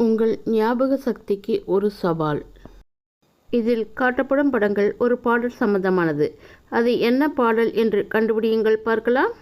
உங்கள் ஞாபக சக்திக்கு ஒரு சவால். இதில் காட்டப்படும் படங்கள் ஒரு பாடல் சம்பந்தமானது. அது என்ன பாடல் என்று கண்டுபிடியுங்கள் பார்க்கலாம்.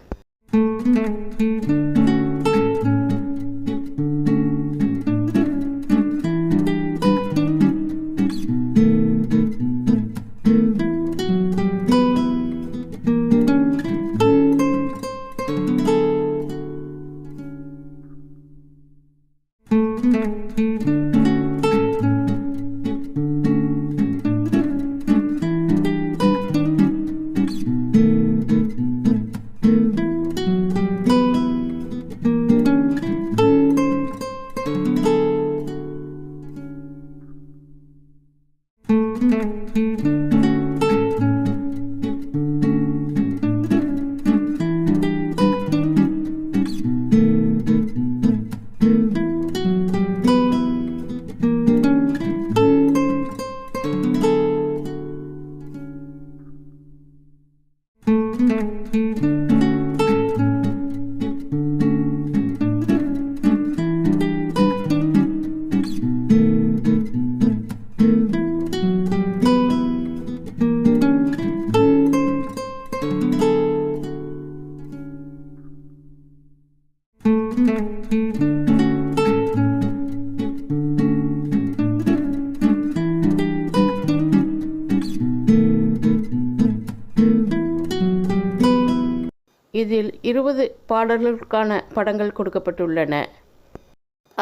இதில் 20 பாடல்களுக்கான படங்கள் கொடுக்கப்பட்டுள்ளன.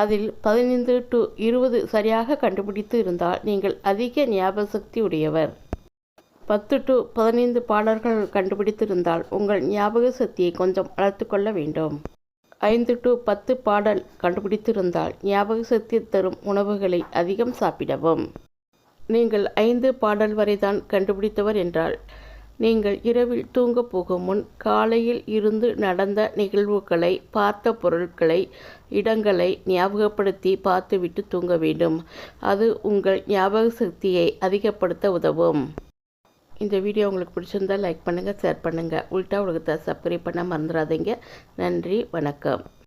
அதில் 15 to 20 சரியாக கண்டுபிடித்து இருந்தால் நீங்கள் அதிக ஞாபக சக்தி உடையவர். 10 to 15 பாடல்கள் கண்டுபிடித்திருந்தால் உங்கள் ஞாபக சக்தியை கொஞ்சம் வளர்த்து கொள்ள வேண்டும். 5 to 10 பாடல் கண்டுபிடித்திருந்தால் ஞாபக சக்தி தரும் உணவுகளை அதிகம் சாப்பிடவும். நீங்கள் 5 பாடல் வரைதான் கண்டுபிடித்தவர் என்றால் நீங்கள் இரவில் தூங்க போகும் முன் காலையில் இருந்து நடந்த நிகழ்வுகளை, பார்த்த பொருட்களை, இடங்களை ஞாபகப்படுத்தி பார்த்துவிட்டு தூங்க வேண்டும். அது உங்கள் ஞாபக சக்தியை அதிகப்படுத்த உதவும். இந்த வீடியோ உங்களுக்கு பிடிச்சிருந்தால் லைக் பண்ணுங்கள், ஷேர் பண்ணுங்கள். உல்டா உலகத்தை சப்ஸ்கிரைப் பண்ண மறந்துடாதீங்க. நன்றி, வணக்கம்.